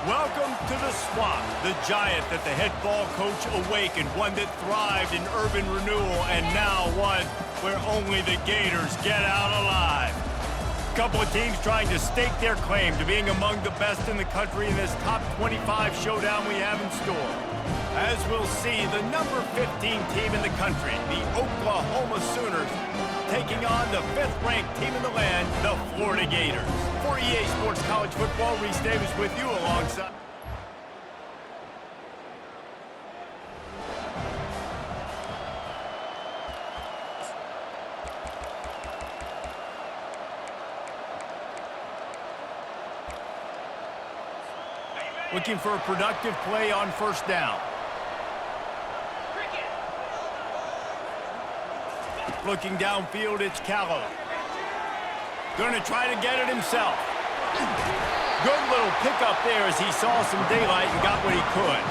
Welcome to the Swamp, the giant that the head ball coach awakened, one that thrived in urban renewal, and now one where only the Gators get out alive. A couple of teams trying to stake their claim to being among the best in the country in this top 25 showdown we have in store. As we'll see, the number 15 team in the country, the Oklahoma Sooners, taking on the 5th-ranked team in the land, the Florida Gators. For EA Sports College Football, Reese Davis with you alongside. Looking for a productive play on first down. Looking downfield, it's Callow. Gonna try to get it himself. Good little pickup there as he saw some daylight and got what he could.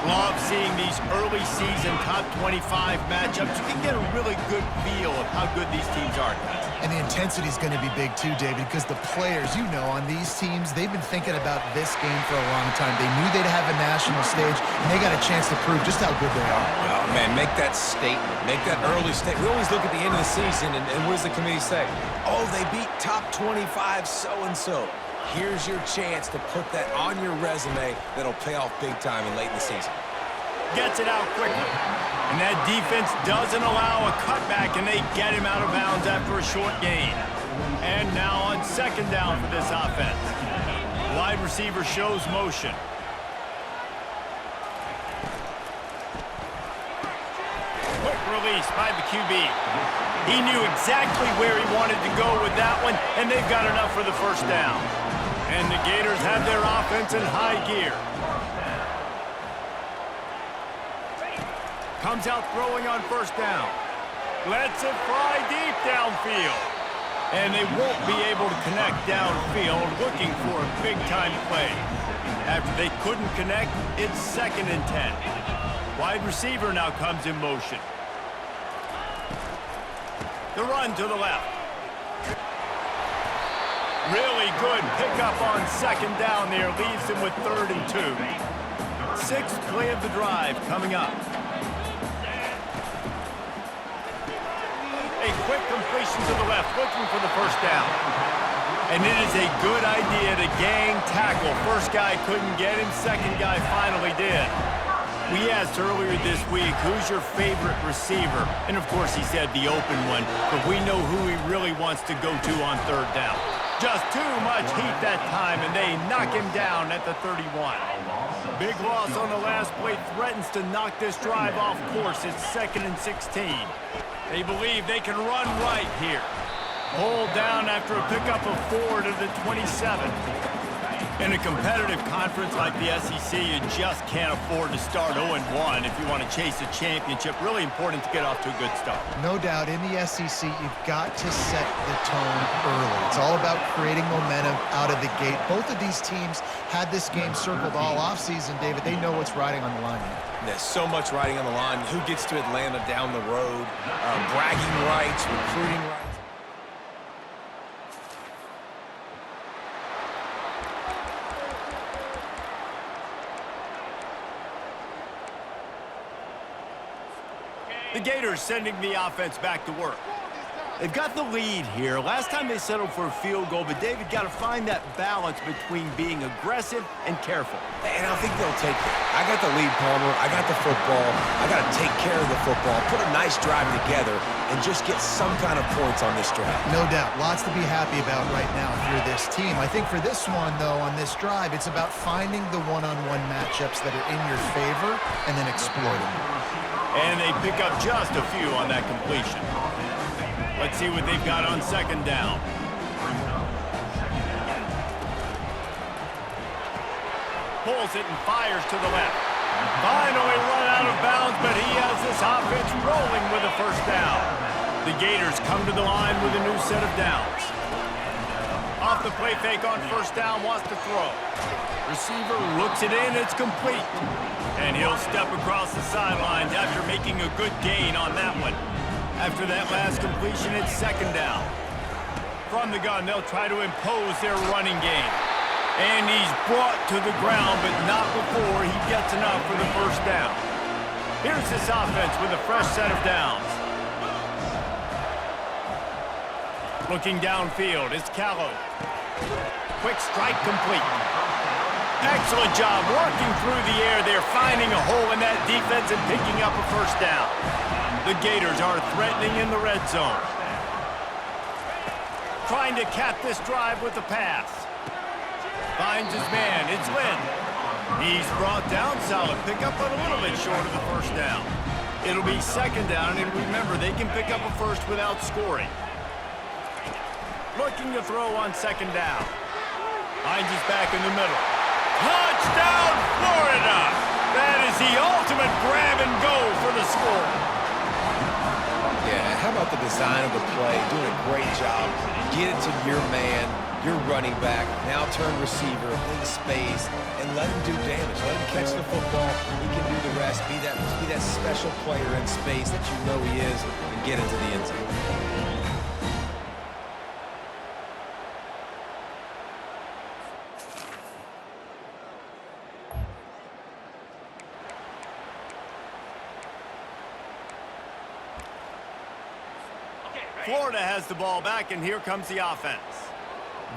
Love seeing these early season top 25 matchups. You can get a really good feel of how good these teams are. And the intensity is going to be big too, David, because the players, you know, on these teams, they've been thinking about this game for a long time. They knew they'd have a national stage, and they got a chance to prove just how good they are. Oh, man, make that statement. Make that early statement. We always look at the end of the season, and what does the committee say? Oh, they beat top 25 so-and-so. Here's your chance to put that on your resume that'll pay off big time and late in the season. Gets it out quickly. And that defense doesn't allow a cutback, and they get him out of bounds after a short gain. And now on second down for this offense. Wide receiver shows motion. Quick release by the QB. He knew exactly where he wanted to go with that one, and they've got enough for the first down. And the Gators have their offense in high gear. Comes out throwing on first down. Lets it fly deep downfield. And they won't be able to connect downfield, looking for a big-time play. After they couldn't connect, it's 2nd and 10. Wide receiver now comes in motion. The run to the left. Really good pickup on second down there. Leaves him with 3rd and 2. 6th play of the drive coming up. A quick completion to the left, looking for the first down. And it is a good idea to gang tackle. First guy couldn't get him, second guy finally did. We asked earlier this week, who's your favorite receiver? And of course he said the open one, but we know who he really wants to go to on 3rd down. Just too much heat that time, and they knock him down at the 31. Big loss on the last play, threatens to knock this drive off course. It's 2nd and 16. They believe they can run right here. Hold down after a pickup of 4 to the 27. In a competitive conference like the SEC, you just can't afford to start 0-1 if you want to chase a championship. Really important to get off to a good start. No doubt, in the SEC, you've got to set the tone early. It's all about creating momentum out of the gate. Both of these teams had this game circled all offseason, David. They know what's riding on the line here. There's so much riding on the line. Who gets to Atlanta down the road? Bragging rights, recruiting rights. The Gators sending the offense back to work. They've got the lead here. Last time they settled for a field goal, but David got to find that balance between being aggressive and careful. And I think they'll take it. I got the lead, Palmer. I got the football. I got to take care of the football, put a nice drive together, and just get some kind of points on this drive. No doubt. Lots to be happy about right now if you're this team. I think for this one, though, on this drive, it's about finding the one-on-one matchups that are in your favor and then exploiting them. And they pick up just a few on that completion. Let's see what they've got on second down. Pulls it and fires to the left. Finally run out of bounds, but he has this offense rolling with a first down. The Gators come to the line with a new set of downs. Off the play fake on first down, wants to throw. Receiver looks it in, it's complete. And he'll step across the sidelines after making a good gain on that one. After that last completion, it's second down. From the gun, they'll try to impose their running game. And he's brought to the ground, but not before he gets enough for the first down. Here's this offense with a fresh set of downs. Looking downfield, it's Callow. Quick strike complete. Excellent job working through the air there, finding a hole in that defense and picking up a first down. The Gators are threatening in the red zone. Trying to cap this drive with a pass. Finds his man. It's Lynn. He's brought down. Solid pickup, but a little bit short of the first down. It'll be second down, and remember, they can pick up a first without scoring. Looking to throw on second down. Finds his back in the middle. Touchdown, Florida! That is the ultimate grab and go for the score. Yeah, how about the design of the play? Doing a great job. Get it to your man, your running back, now turn receiver in space, and let him do damage. Let him catch the football. He can do the rest. Be that special player in space that you know he is, and get into the end zone. Florida has the ball back, and here comes the offense.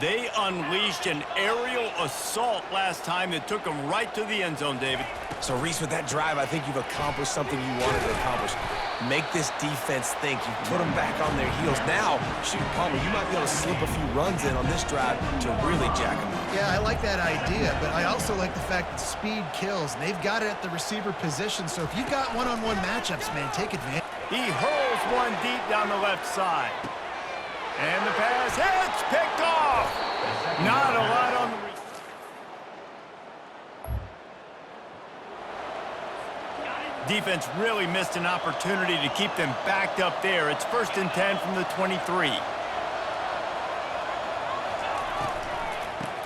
They unleashed an aerial assault last time that took them right to the end zone, David. So, Reese, with that drive, I think you've accomplished something you wanted to accomplish. Make this defense think. You put them back on their heels. Now, shoot, Palmer, you might be able to slip a few runs in on this drive to really jack them up. Yeah, I like that idea, but I also like the fact that speed kills, and they've got it at the receiver position. So if you've got one-on-one matchups, man, take advantage. He hurls one deep down the left side. And the pass hits, picked off. Not a lot on the defense really missed an opportunity to keep them backed up there. It's 1st and 10 from the 23.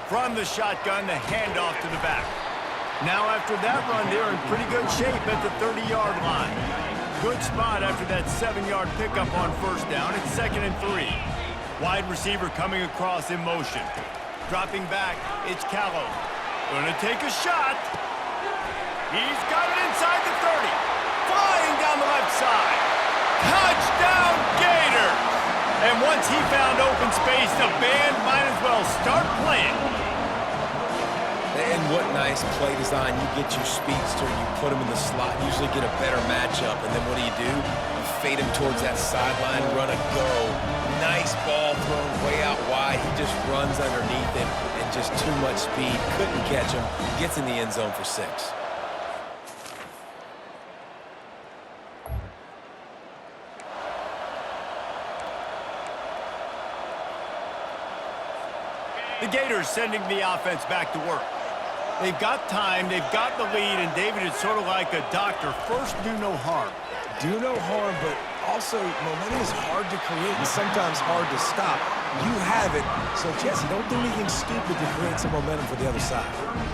From the shotgun, the handoff to the back. Now after that run, they're in pretty good shape at the 30-yard line. Good spot after that 7-yard pickup on first down. It's 2nd and 3. Wide receiver coming across in motion. Dropping back, it's Callow. Gonna take a shot. He's got it inside the 30. Flying down the left side. Touchdown, Gators! And once he found open space, the band might as well start playing. And what nice play design. You get your speedster, you put him in the slot, usually get a better matchup, and then what do? You fade him towards that sideline, run a go. Nice ball thrown way out wide. He just runs underneath it, and just too much speed. Couldn't catch him. Gets in the end zone for 6. The Gators sending the offense back to work. They've got time, they've got the lead, and David, it's sort of like a doctor. First, do no harm. Do no harm, but also momentum is hard to create and sometimes hard to stop. You have it, so Jesse, don't do anything stupid to create some momentum for the other side.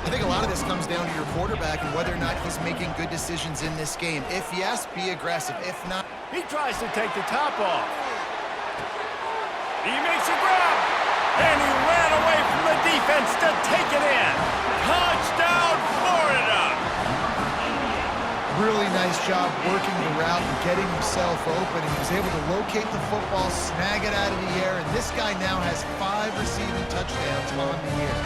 I think a lot of this comes down to your quarterback and whether or not he's making good decisions in this game. If yes, be aggressive. If not... He tries to take the top off. He makes a grab, and he ran away from the defense to take it in. Touchdown, Florida! Really nice job working the route and getting himself open. And he was able to locate the football, snag it out of the air, and this guy now has 5 receiving touchdowns on the year.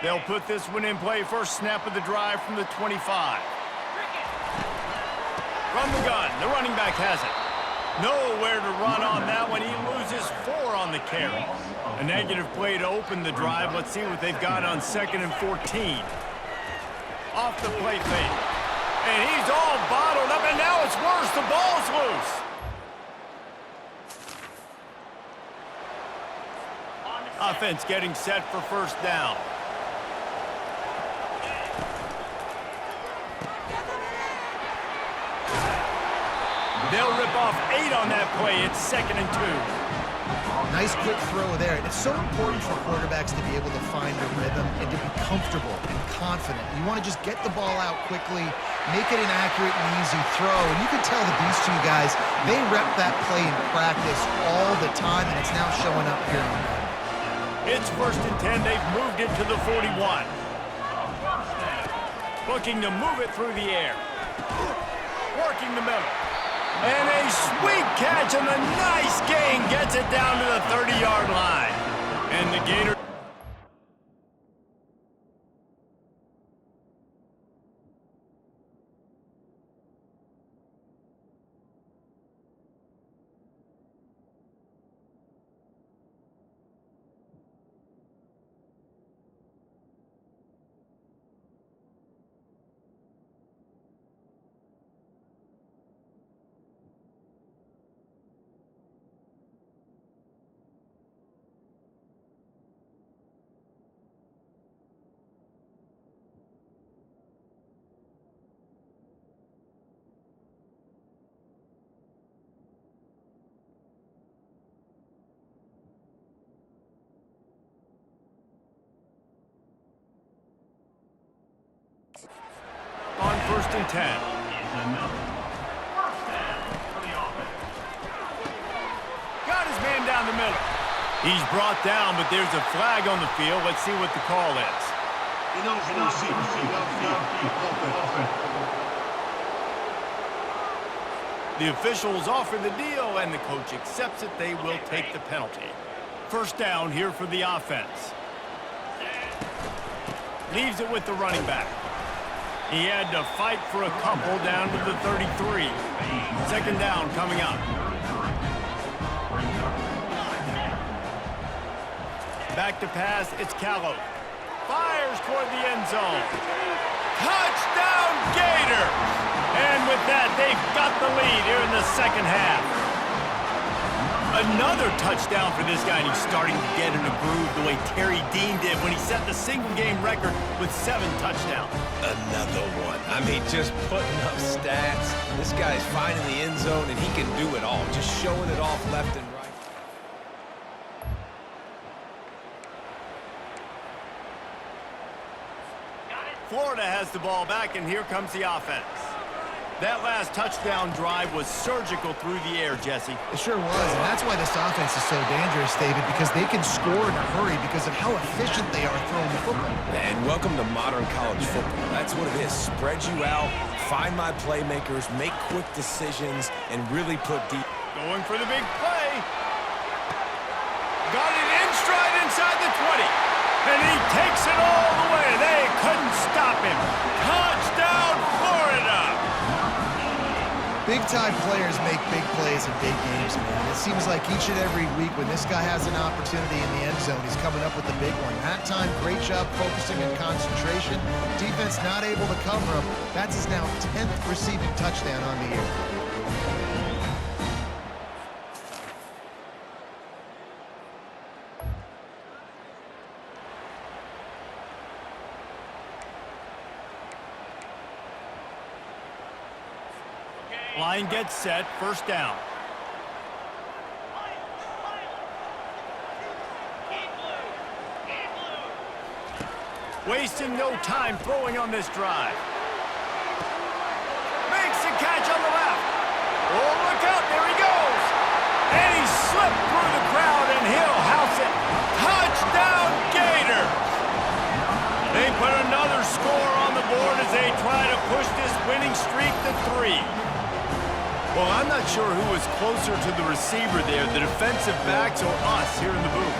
They'll put this one in play. First snap of the drive from the 25. From the gun, the running back has it. Nowhere to run on that one. He loses 4 on the carry. A negative play to open the drive. Let's see what they've got on 2nd and 14. Off the play fake. And he's all bottled up, and now it's worse. The ball's loose. Offense getting set for first down. They'll rip off 8 on that play. It's 2nd and 2. Nice quick throw there. It's so important for quarterbacks to be able to find a rhythm and to be comfortable and confident. You want to just get the ball out quickly, make it an accurate and easy throw. And you can tell that these two guys, they rep that play in practice all the time, and it's now showing up here in the game. It's 1st and 10. They've moved it to the 41. Looking to move it through the air. Working the middle. And a sweet catch and a nice gain gets it down to the 30-yard line. And the Gators. On 1st and 10. Got his man down the middle. He's brought down, but there's a flag on the field. Let's see what the call is. The officials offer the deal, and the coach accepts it. They will take the penalty. 1st down here for the offense. Leaves it with the running back. He had to fight for a couple down to the 33. 2nd down coming up. Back to pass, it's Callow. Fires toward the end zone. Touchdown Gators! And with that, they've got the lead here in the 2nd half. Another touchdown for this guy, and he's starting to get in a groove the way Terry Dean did when he set the single-game record with 7 touchdowns. Another one. I mean, just putting up stats. This guy's finding the end zone, and he can do it all. Just showing it off left and right. Florida has the ball back, and here comes the offense. That last touchdown drive was surgical through the air, Jesse. It sure was, and that's why this offense is so dangerous, David, because they can score in a hurry because of how efficient they are throwing the football. And welcome to modern college football. That's what it is. Spread you out, find my playmakers, make quick decisions, and really put deep. Going for the big play. Got it in stride inside the 20. And he takes it all the way. They couldn't stop him. Touchdown, Florida! Big-time players make big plays in big games, man. It seems like each and every week when this guy has an opportunity in the end zone, he's coming up with the big one. That time, great job focusing and concentration. Defense not able to cover him. That's his now 10th receiving touchdown on the year. Line gets set, 1st down. Wasting no time throwing on this drive. Makes the catch on the left. Oh, look out, there he goes. And he slipped through the crowd, and he'll house it. Touchdown, Gators! They put another score on the board as they try to push this winning streak to 3. Well, I'm not sure who was closer to the receiver there, the defensive backs or us here in the booth.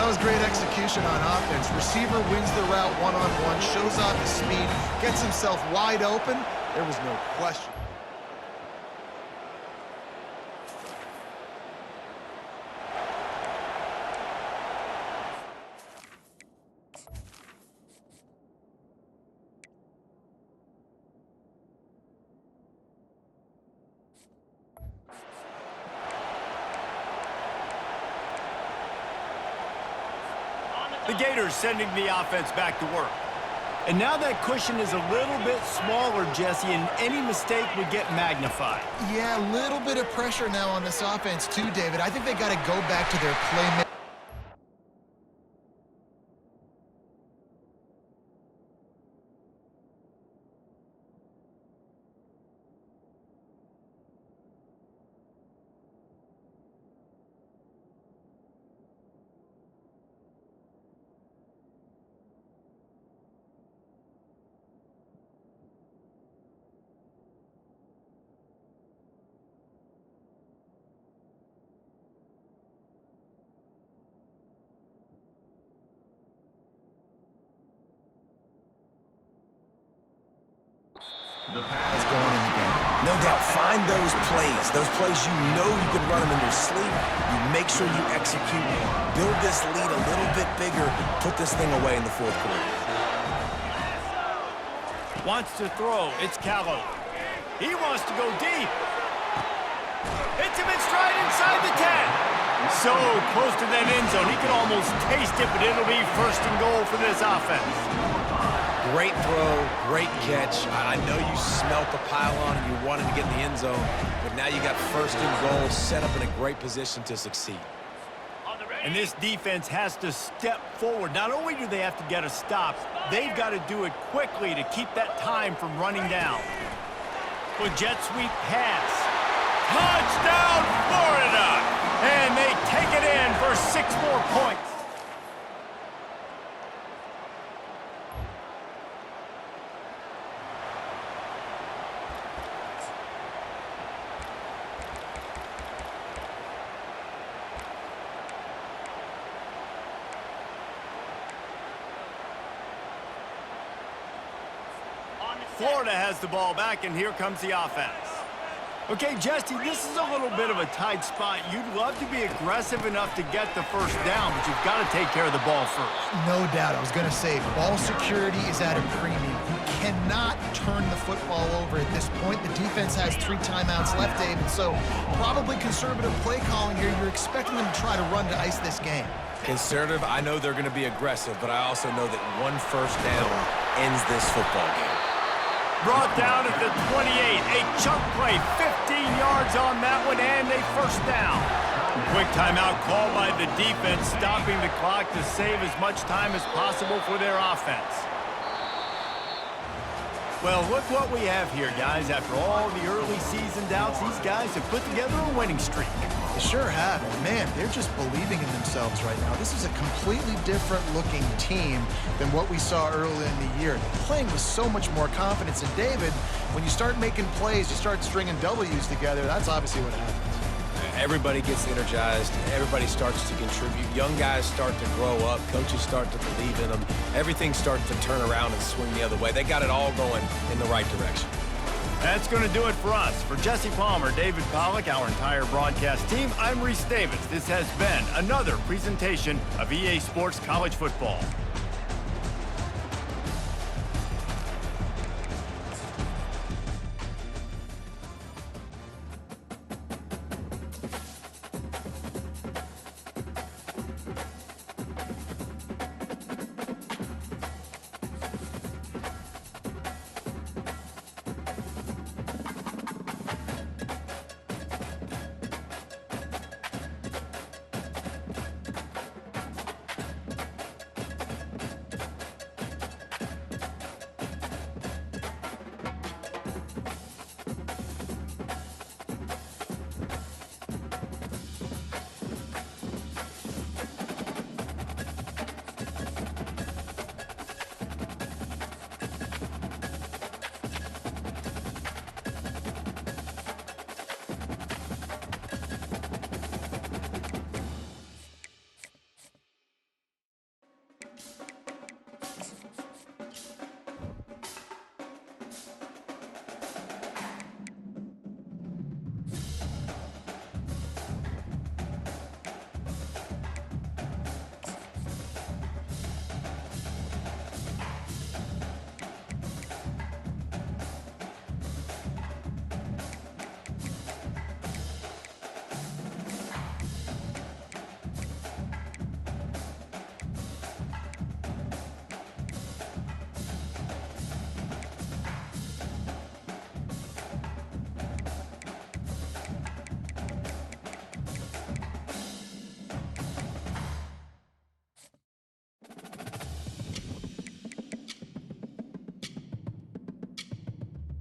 That was great execution on offense. Receiver wins the route one-on-one, shows off his speed, gets himself wide open. There was no question. The Gators sending the offense back to work. And now that cushion is a little bit smaller, Jesse, and any mistake would get magnified. Yeah, a little bit of pressure now on this offense too, David. I think they got to go back to their play. It's going in again. No doubt, find those plays you know you can run them in your sleep. You make sure you execute, build this lead a little bit bigger, put this thing away in the fourth quarter. Wants to throw. It's Callow. He wants to go deep. Hits him in stride inside the 10. So close to that end zone. He can almost taste it, but it'll be first and goal for this offense. Great throw, great catch. I know you smelt the pylon and you wanted to get in the end zone, but now you got first and goal set up in a great position to succeed. And this defense has to step forward. Not only do they have to get a stop, they've got to do it quickly to keep that time from running down. With jet sweep pass. Touchdown, Florida! And they take it in for 6 more points. Florida has the ball back, and here comes the offense. Okay, Jesse, this is a little bit of a tight spot. You'd love to be aggressive enough to get the first down, but you've got to take care of the ball first. No doubt. I was going to say, ball security is at a premium. You cannot turn the football over at this point. The defense has 3 timeouts left, David, so probably conservative play calling here. You're expecting them to try to run to ice this game. Conservative, I know they're going to be aggressive, but I also know that 1 first down ends this football game. Brought down at the 28. A chunk play, 15 yards on that one, and a first down. Quick timeout called by the defense, stopping the clock to save as much time as possible for their offense. Well, look what we have here, guys. After all the early season doubts, these guys have put together a winning streak. They sure have. And man, they're just believing in themselves right now. This is a completely different looking team than what we saw earlier in the year. They're playing with so much more confidence. And David, when you start making plays, you start stringing W's together, that's obviously what happens. Everybody gets energized. Everybody starts to contribute. Young guys start to grow up. Coaches start to believe in them. Everything starts to turn around and swing the other way. They got it all going in the right direction. That's going to do it for us. For Jesse Palmer, David Pollack, our entire broadcast team, I'm Reese Davis. This has been another presentation of EA Sports College Football.